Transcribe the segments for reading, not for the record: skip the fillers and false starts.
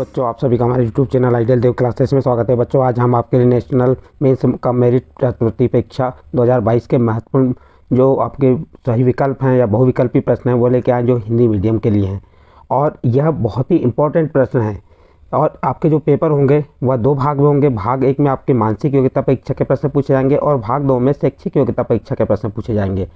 बच्चों, आप सभी का हमारे यूट्यूब चैनल आइडियल देव क्लासेस में स्वागत है। बच्चों, आज हम आपके लिए नेशनल मेंस का मेरिट प्रति परीक्षा 2022 के महत्वपूर्ण जो आपके सही विकल्प हैं या बहुविकल्पी प्रश्न हैं वो लेके आए जो हिंदी मीडियम के लिए हैं। और यह बहुत ही इम्पोर्टेंट प्रश्न है। और आपके जो पेपर होंगे वह दो भाग में होंगे। भाग एक में आपके मानसिक योग्यता परीक्षा के प्रश्न पूछे जाएंगे और भाग दो में शैक्षिक योग्यता परीक्षा के प्रश्न पूछे जाएंगे।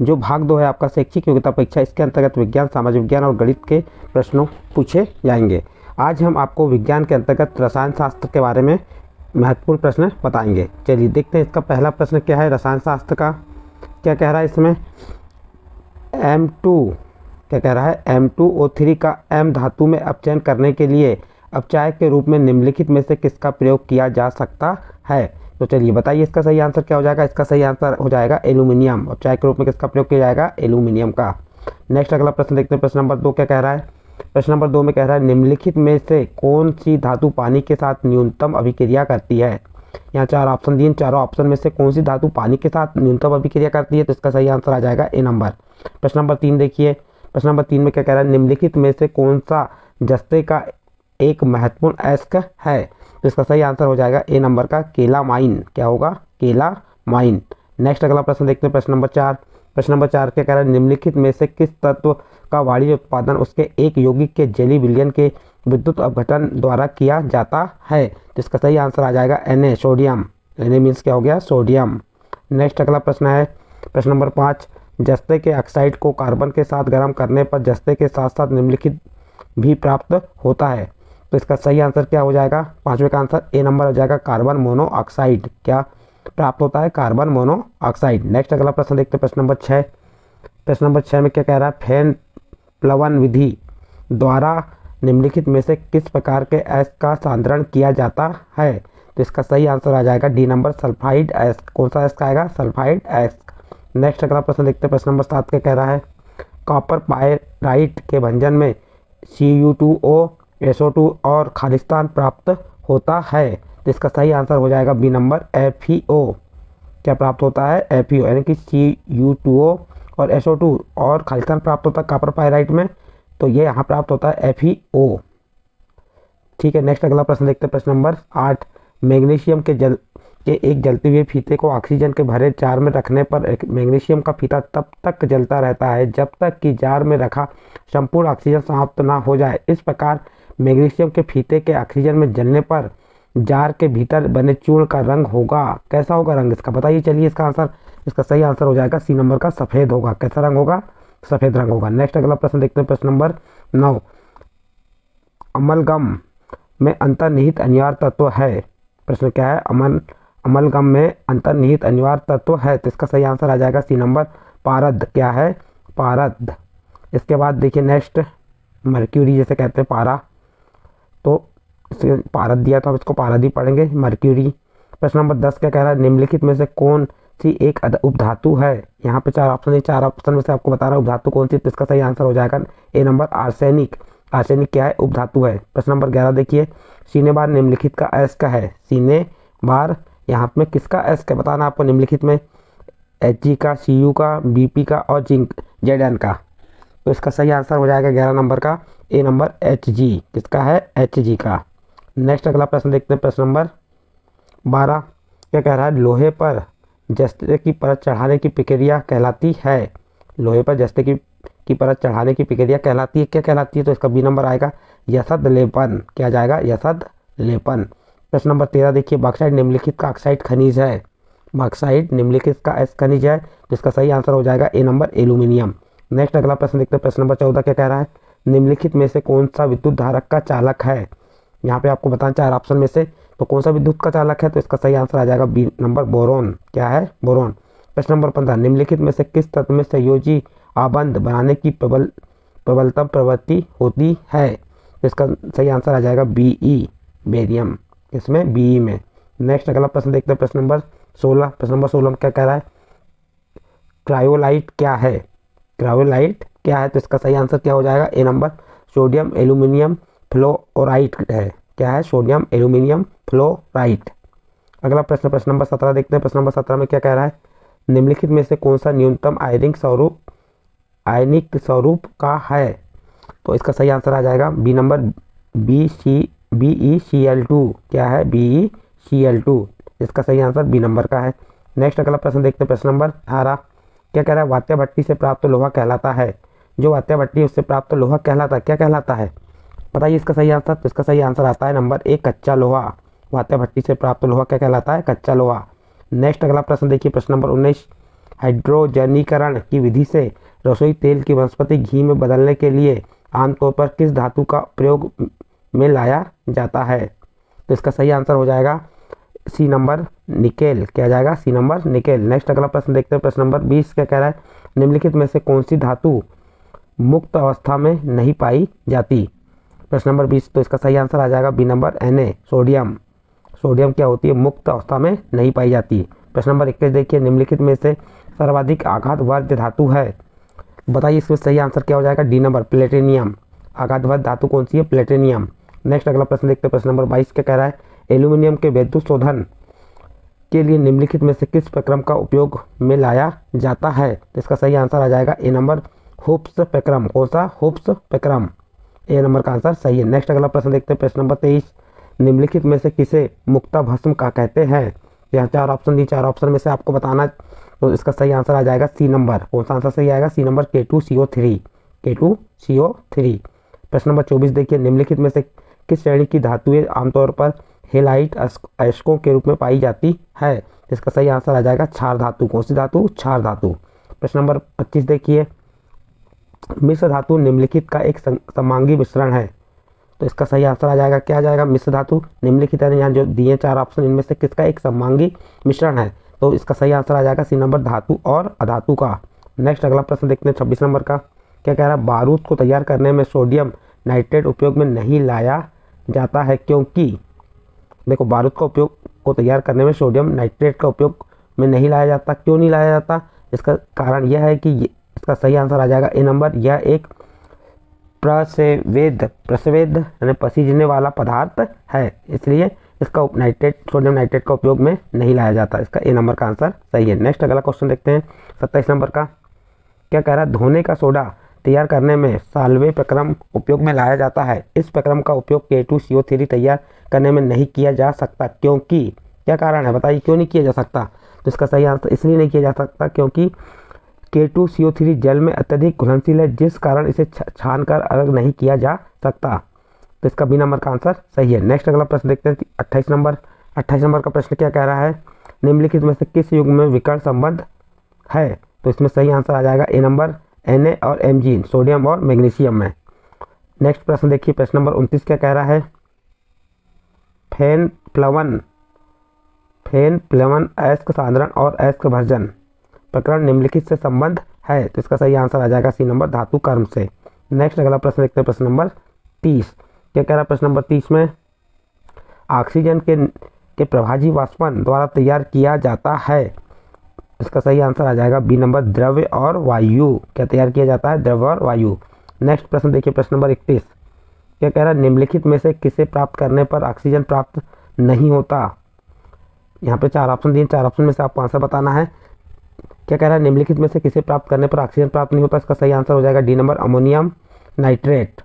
जो भाग दो है आपका शैक्षिक योग्यता परीक्षा, इसके अंतर्गत विज्ञान, सामाजिक विज्ञान और गणित के प्रश्नों पूछे जाएंगे। आज हम आपको विज्ञान के अंतर्गत रसायन शास्त्र के बारे में महत्वपूर्ण प्रश्न बताएंगे। चलिए देखते हैं इसका पहला प्रश्न क्या है। रसायन शास्त्र का क्या कह रहा है इसमें, M2 क्या कह रहा है, M2O3 का M धातु में अपचयन करने के लिए अपचायक के रूप में निम्नलिखित में से किसका प्रयोग किया जा सकता है। तो चलिए बताइए इसका सही आंसर क्या हो जाएगा। इसका सही आंसर हो जाएगा एल्यूमिनियम। अपचायक के रूप में किसका प्रयोग किया जाएगा, एल्यूमिनियम का। नेक्स्ट अगला प्रश्न देखते हैं। प्रश्न नंबर 2 क्या कह रहा है। प्रश्न नंबर 2 में कह रहा है निम्नलिखित में से कौन सी धातु पानी के साथ न्यूनतम अभिक्रिया करती है। यहाँ 4 ऑप्शन दिए, चारों ऑप्शन में से कौन सी धातु पानी के साथ न्यूनतम अभिक्रिया करती है। तो इसका सही आंसर आ जाएगा ए नंबर। प्रश्न नंबर 3 देखिए। प्रश्न नंबर 3 में क्या कह रहा है निम्नलिखित में से कौन सा जस्ते का एक महत्वपूर्ण अयस्क है। तो इसका सही आंसर हो जाएगा ए नंबर का केलामाइन। क्या होगा, केलामाइन। नेक्स्ट अगला प्रश्न देखते हैं। प्रश्न नंबर 4। प्रश्न नंबर 4 क्या कह रहा है निम्नलिखित में से किस तत्व का वाणिज्य उत्पादन उसके एक यौगिक के जेली विलयन के विद्युत अपघटन द्वारा किया जाता है। जिसका सही आंसर आ जाएगा Na, सोडियम। Na मीन्स क्या हो गया, सोडियम। नेक्स्ट अगला प्रश्न है प्रश्न नंबर 5। जस्ते के ऑक्साइड को कार्बन के साथ गर्म करने पर जस्ते के साथ साथ निम्नलिखित भी प्राप्त होता है। तो इसका सही आंसर क्या हो जाएगा, पांचवें का आंसर ए नंबर हो जाएगा, कार्बन मोनोऑक्साइड। क्या प्राप्त होता है, कार्बन मोनोऑक्साइड। नेक्स्ट अगला प्रश्न देखते हैं। प्रश्न नंबर 6। प्रश्न नंबर 6 में क्या कह रहा है फैन प्लवन विधि द्वारा निम्नलिखित में से किस प्रकार के अयस्क का सांद्रण किया जाता है। तो इसका सही आंसर आ जाएगा डी नंबर, सल्फाइड अयस्क। कौन सा अयस्क आएगा, सल्फाइड अयस्क। नेक्स्ट अगला प्रश्न देखते हैं। प्रश्न नंबर 7 क्या कह रहा है कॉपर पायराइट के भंजन में Cu2O, SO2 और खालिस्तान प्राप्त होता है। तो इसका सही आंसर हो जाएगा बी नंबर, FeO। क्या प्राप्त होता है, FeO, यानी कि Cu2O और SO2 और खालिस्तान प्राप्त होता है कॉपर पायराइट में। तो ये यहाँ प्राप्त होता है FeO। ठीक है। नेक्स्ट अगला प्रश्न देखते हैं। प्रश्न नंबर 8। मैग्नीशियम के एक जलते हुए फीते को ऑक्सीजन के भरे जार में रखने पर मैग्नीशियम का फीता तब तक जलता रहता है जब तक कि जार में रखा संपूर्ण ऑक्सीजन समाप्त ना हो जाए। इस प्रकार मैग्नीशियम के फीते के ऑक्सीजन में जलने पर जार के भीतर बने चूर्ण का रंग होगा। कैसा होगा रंग इसका, बताइए। चलिए इसका आंसर, इसका सही आंसर हो जाएगा सी नंबर का, सफ़ेद होगा। कैसा रंग होगा, सफ़ेद रंग होगा। नेक्स्ट अगला प्रश्न देखते हैं। प्रश्न नंबर 9। अमलगम में अंतर्निहित अनिवार्य तत्व है। प्रश्न क्या है, अमलगम में अंतर्निहित अनिवार्य तत्व है। तो इसका सही आंसर आ जाएगा सी नंबर, पारद। क्या है, पारद। इसके बाद देखिए नेक्स्ट, मर्क्यूरी जैसे कहते हैं पारा, तो पारद दिया तो हम इसको पारद ही पढ़ेंगे, मर्क्यूरी। प्रश्न नंबर 10 क्या कह रहा है निम्नलिखित में से कौन सी एक उपधातु है। यहाँ पे 4 ऑप्शन है, 4 ऑप्शन में से आपको बता रहा है उपधातु कौन सी। तो इसका सही आंसर हो जाएगा ए नंबर, आर्सेनिक। आर्सेनिक क्या है, उपधातु है। प्रश्न नंबर 11 देखिए, सीने बार निम्नलिखित का अयस्क है। सीने बार यहाँ पे किसका अयस्क है बताना आपको निम्नलिखित में, Hg का, Cu का, Bp का और जिंक Zn का। तो इसका सही आंसर हो जाएगा 11 नंबर का, ए नंबर, Hg। किसका है, Hg का। नेक्स्ट अगला प्रश्न देखते हैं। प्रश्न नंबर 12 क्या कह रहा है लोहे पर जस्ते की परत चढ़ाने की प्रक्रिया कहलाती है। लोहे पर जस्ते की परत चढ़ाने की प्रक्रिया कहलाती है, क्या कहलाती है। तो इसका बी नंबर आएगा, यसद लेपन। क्या जाएगा, यसद लेपन। प्रश्न नंबर 13 देखिए, बॉक्साइट निम्नलिखित का ऑक्साइड खनिज है। बॉक्साइट निम्नलिखित का खनिज है। तो इसका सही आंसर हो जाएगा ए नंबर, एल्यूमिनियम। नेक्स्ट अगला प्रश्न देखते हैं। प्रश्न नंबर 14 क्या कह रहा है निम्नलिखित में से कौन सा विद्युत धारक का चालक है। यहाँ पे आपको बताना 4 ऑप्शन में से तो कौन सा विद्युत का चालक है। तो इसका सही आंसर आ जाएगा बी नंबर, बोरोन। क्या है, बोरोन। प्रश्न नंबर 15 निम्नलिखित में से किस तत्व में संयोजी आबंध बनाने की प्रबलतम प्रवृत्ति होती है। तो इसका सही आंसर आ जाएगा Be, बेरियम। इसमें Be में। नेक्स्ट अगला प्रश्न देखते हैं। प्रश्न नंबर 16। प्रश्न नंबर 16 में क्या कह रहा है क्रायोलाइट क्या है। क्रायोलाइट क्या है। तो इसका सही आंसर क्या हो जाएगा, ए नंबर, सोडियम एल्यूमिनियम फ्लोराइड है। क्या है, सोडियम एल्यूमिनियम फ्लोराइड। अगला प्रश्न, प्रश्न नंबर 17 देखते हैं। प्रश्न नंबर 17 में क्या कह रहा है निम्नलिखित में से कौन सा न्यूनतम आयनिक स्वरूप का है। तो इसका सही आंसर आ जाएगा बी नंबर, BeCl2 क्या है, BeCl2। इसका सही आंसर बी नंबर का है। नेक्स्ट अगला प्रश्न देखते हैं, प्रश्न नंबर 18। क्या कह रहा है, वात्या भट्टी से प्राप्त लोहा कहलाता है। जो वात्या भट्टी है उससे प्राप्त लोहा कहलाता है, क्या कहलाता है, बताइए इसका सही आंसर। तो इसका सही आंसर आता है नंबर ए, कच्चा लोहा। वात्या भट्टी से प्राप्त लोहा क्या कहलाता है, कच्चा लोहा। नेक्स्ट अगला प्रश्न देखिए, प्रश्न नंबर 19। हाइड्रोजनीकरण की विधि से रसोई तेल की वनस्पति घी में बदलने के लिए आमतौर पर किस धातु का प्रयोग में लाया जाता है। तो इसका सही आंसर हो जाएगा सी नंबर, निकेल। क्या जाएगा, सी नंबर, निकेल। नेक्स्ट अगला प्रश्न देखते हैं, प्रश्न नंबर 20। क्या कह रहा है, निम्नलिखित में से कौन सी धातु मुक्त अवस्था में नहीं पाई जाती। प्रश्न नंबर 20, तो इसका सही आंसर आ जाएगा B number, Na, sodium. Sodium क्या होती है, मुक्त अवस्था में नहीं पाई जाती। प्रश्न नंबर 21 देखिए, निम्नलिखित में से सर्वाधिक आघातवर्ध धातु है। बताइए इसमें सही आंसर क्या हो जाएगा, डी नंबर, प्लेटिनियम। आघातवर्ध धातु कौन सी है, प्लेटिनियम। नेक्स्ट अगला प्रश्न देखते हैं, प्रश्न नंबर 22। क्या कह रहा है, एल्यूमिनियम के विद्युत शोधन के लिए निम्नलिखित में से किस प्रक्रम का उपयोग में लाया जाता है। तो इसका सही आंसर आ जाएगा ए नंबर, हुप्स प्रक्रम। कौन सा, हुप्स प्रक्रम। ए नंबर का आंसर सही है। नेक्स्ट अगला प्रश्न देखते हैं, प्रश्न नंबर 23। निम्नलिखित में से किसे मुक्ता भस्म का कहते हैं। यहाँ 4 ऑप्शन दी, 4 ऑप्शन में से आपको बताना, तो इसका सही आंसर आ जाएगा सी नंबर। कौन सा आंसर सही आएगा, सी नंबर, K2CO3, K2CO3। प्रश्न नंबर 24 देखिए, निम्नलिखित में से किस श्रेणी की धातुएं आमतौर पर हेलाइट अयस्कों के रूप में पाई जाती है। इसका सही आंसर आ जाएगा क्षार धातु। कौन सी धातु, क्षार धातु। प्रश्न नंबर 25 देखिए, मिश्र धातु निम्नलिखित का एक समांगी मिश्रण है। तो इसका सही आंसर आ जाएगा, क्या आ जाएगा, मिश्र धातु। निम्नलिखित है, यहाँ जो दिए 4 ऑप्शन, इनमें से किसका एक समांगी मिश्रण है। तो इसका सही आंसर आ जाएगा सी नंबर, धातु और अधातु का। नेक्स्ट अगला प्रश्न देखते हैं, 26 नंबर का। क्या कह रहा है, बारूद को तैयार करने में सोडियम नाइट्रेट उपयोग में नहीं लाया जाता है, क्योंकि। देखो, बारूद का उपयोग को तैयार करने में सोडियम नाइट्रेट का उपयोग में नहीं लाया जाता, क्यों नहीं लाया जाता। इसका कारण यह है कि इसका सही आंसर आ जाएगा ए नंबर, यह एक प्रस्वेद यानी पसीजने वाला पदार्थ है, इसलिए इसका सोडियम नाइट्रेट का उपयोग में नहीं लाया जाता। इसका ए नंबर का आंसर सही है। नेक्स्ट अगला क्वेश्चन देखते हैं, 27 नंबर का। क्या कह रहा है, धोने का सोडा तैयार करने में साल्वे प्रक्रम उपयोग में लाया जाता है। इस प्रक्रम का उपयोग K2CO3 तैयार करने में नहीं किया जा सकता, क्योंकि। क्या कारण है, बताइए क्यों नहीं किया जा सकता। तो इसका सही आंसर इसलिए नहीं किया जा सकता क्योंकि K2CO3 जल में अत्यधिक घुलनशील है, जिस कारण इसे छान कर अलग नहीं किया जा सकता। तो इसका बी नंबर का आंसर सही है। नेक्स्ट अगला प्रश्न देखते हैं, 28 नंबर। 28 नंबर का प्रश्न क्या कह रहा है, निम्नलिखित में से किस युग्म में विकर्ण संबंध है। तो इसमें सही आंसर आ जाएगा ए नंबर, Na और Mg, सोडियम और मैग्नीशियम में। नेक्स्ट प्रश्न देखिए, प्रश्न नंबर 29 क्या कह रहा है, फेन प्लवन अयस्क साधारण और अयस्क भर्जन प्रकरण निम्नलिखित से संबंध है। तो इसका सही आंसर आ जाएगा सी नंबर, धातु कर्म से। नेक्स्ट अगला प्रश्न देखते हैं, प्रश्न नंबर 30। क्या कह रहा है, प्रश्न नंबर 30 में ऑक्सीजन के प्रभाजी वाष्पन द्वारा तैयार किया जाता है। इसका सही आंसर आ जाएगा बी नंबर, द्रव्य और वायु। क्या तैयार किया जाता है, द्रव्य और वायु। नेक्स्ट प्रश्न देखिए, प्रश्न नंबर 31। क्या कह रहा है, निम्नलिखित में से किसे प्राप्त करने पर ऑक्सीजन प्राप्त नहीं होता। यहाँ पे 4 ऑप्शन दिए, 4 ऑप्शन में से आपको आंसर बताना है। क्या कह रहा है, निम्नलिखित में से किसे प्राप्त करने पर ऑक्सीजन प्राप्त नहीं होता। इसका सही आंसर हो जाएगा डी नंबर, अमोनियम नाइट्रेट।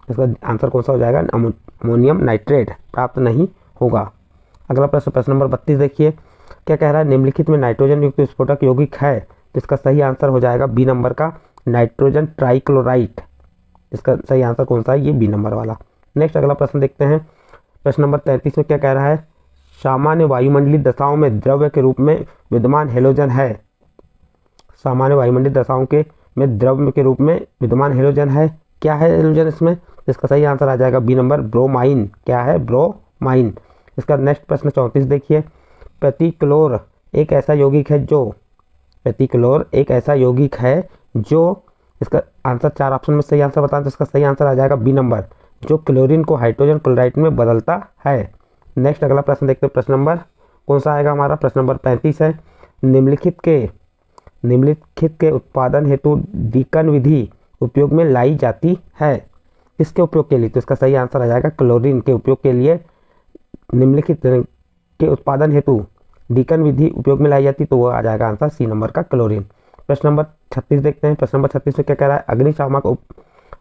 इसका आंसर कौन सा हो जाएगा, अमोनियम नाइट्रेट प्राप्त नहीं होगा। अगला प्रश्न, प्रश्न नंबर 32 देखिए। क्या कह रहा है, निम्नलिखित में नाइट्रोजन युक्त विस्फोटक यौगिक है। तो इसका सही आंसर हो जाएगा बी नंबर का, नाइट्रोजन ट्राइक्लोराइड। इसका सही आंसर कौन सा है, ये बी नंबर वाला। नेक्स्ट अगला प्रश्न देखते हैं, प्रश्न नंबर 33 में क्या कह रहा है, सामान्य वायुमंडलीय दशाओं में द्रव्य के रूप में विद्यमान हेलोजन है। सामान्य वायुमंडलीय दशाओं में द्रव्य के रूप में विद्यमान हेलोजन है। क्या है हेलोजन इसमें, इसका सही आंसर आ जाएगा बी नंबर, ब्रोमाइन। क्या है, ब्रोमाइन। इसका नेक्स्ट प्रश्न 34 देखिए, प्रतिक्लोर एक ऐसा यौगिक है जो इसका आंसर 4 ऑप्शन में सही आंसर बताएं। तो इसका सही आंसर आ जाएगा बी नंबर, जो क्लोरीन को हाइड्रोजन क्लोराइड में बदलता है। नेक्स्ट अगला प्रश्न देखते हैं, प्रश्न नंबर कौन सा आएगा हमारा, प्रश्न नंबर 35 है। निम्नलिखित के उत्पादन हेतु डीकन विधि उपयोग में लाई जाती है। किसके उपयोग के लिए, तो इसका सही आंसर आ जाएगा क्लोरीन के उपयोग के लिए निम्नलिखित के उत्पादन हेतु डीकन विधि उपयोग में लाई जाती, तो वो आ जाएगा आंसर सी नंबर का, क्लोरीन। प्रश्न नंबर 36 देखते हैं। प्रश्न नंबर 36 में क्या कह रहा है,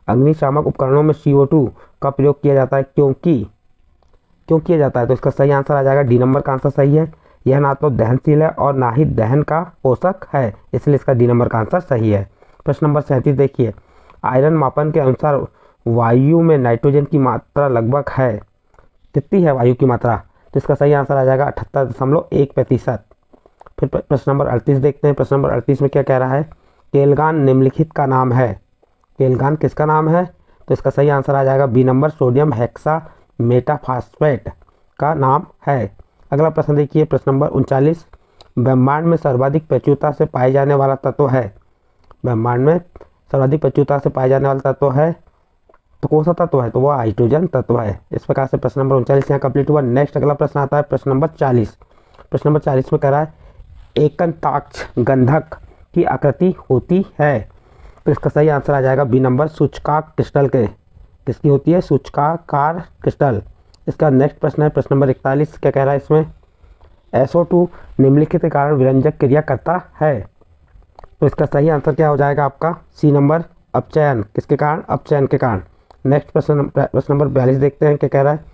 अग्निशामक उपकरणों में CO2 का प्रयोग किया जाता है? क्यों किया जाता है? तो इसका सही आंसर आ जाएगा डी नंबर का आंसर सही है। यह ना तो दहनशील है और ना ही दहन का पोषक है, इसलिए इसका डी नंबर का आंसर सही है। प्रश्न नंबर 37 देखिए, आयरन मापन के अनुसार वायु में नाइट्रोजन की मात्रा लगभग है? कितनी है वायु की मात्रा? तो इसका सही आंसर आ जाएगा 78.1%। फिर प्रश्न नंबर 38 देखते हैं। प्रश्न नंबर 38 में क्या कह रहा है? केलगान निम्नलिखित का नाम है। केलगान किसका नाम है? तो इसका सही आंसर आ जाएगा बी नंबर, सोडियम हेक्सा मेटाफॉस्फेट का नाम है। अगला प्रश्न देखिए, प्रश्न नंबर 39, ब्रह्मांड में सर्वाधिक प्रचुरता से पाए जाने वाला तत्व है? ब्रह्मांड में सर्वाधिक प्रचुरता से पाए जाने वाला तत्व है तो कौन सा तत्व है? तो वह हाइड्रोजन तत्व है। इस प्रकार से प्रश्न नंबर 39 यहाँ कंप्लीट हुआ। नेक्स्ट अगला प्रश्न आता है प्रश्न नंबर 40। प्रश्न नंबर 40 में कह रहा है एकंताक्ष गंधक की आकृति होती है? तो इसका सही आंसर आ जाएगा बी नंबर, सूचकांक क्रिस्टल के। किसकी होती है? सूचकाकार क्रिस्टल। इसका नेक्स्ट प्रश्न है प्रश्न नंबर 41। क्या कह रहा है इसमें? SO2 निम्नलिखित के कारण विरंजक क्रिया करता है? तो इसका सही आंसर क्या हो जाएगा आपका? सी नंबर, अपचयन। किसके कारण? अपचयन के कारण। नेक्स्ट प्रश्न नंबर 42 देखते हैं। क्या कह रहा है?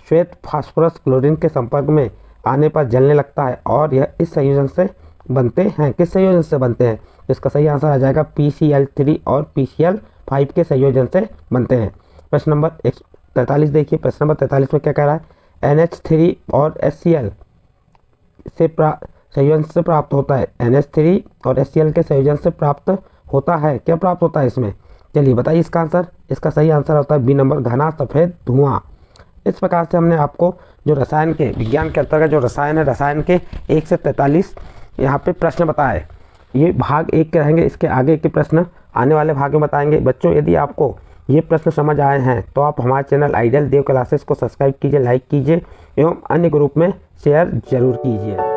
श्वेत फास्फोरस क्लोरीन के संपर्क में आने पर जलने लगता है और यह इस संयोजन से बनते हैं। किस संयोजन से बनते हैं? इसका सही आंसर आ जाएगा PCl3 और PCl5 के संयोजन से बनते हैं। प्रश्न नंबर 43 देखिए। प्रश्न नंबर 43 में क्या कह रहा है? NH3 और HCl से संयोजन से प्राप्त होता है। NH3 और HCl के संयोजन से प्राप्त होता है। क्या प्राप्त होता है इसमें? चलिए बताइए इसका आंसर। इसका सही आंसर होता है बी नंबर, घना सफ़ेद धुआं। इस प्रकार से हमने आपको जो रसायन के विज्ञान के अंतर्गत जो रसायन है, रसायन के 1 से 43 यहाँ पे प्रश्न बताए। ये भाग 1 के रहेंगे, इसके आगे के प्रश्न आने वाले भाग में बताएंगे। बच्चों यदि आपको ये प्रश्न समझ आए हैं तो आप हमारे चैनल आइडियल देव क्लासेस को सब्सक्राइब कीजिए, लाइक कीजिए एवं अन्य ग्रुप में शेयर जरूर कीजिए।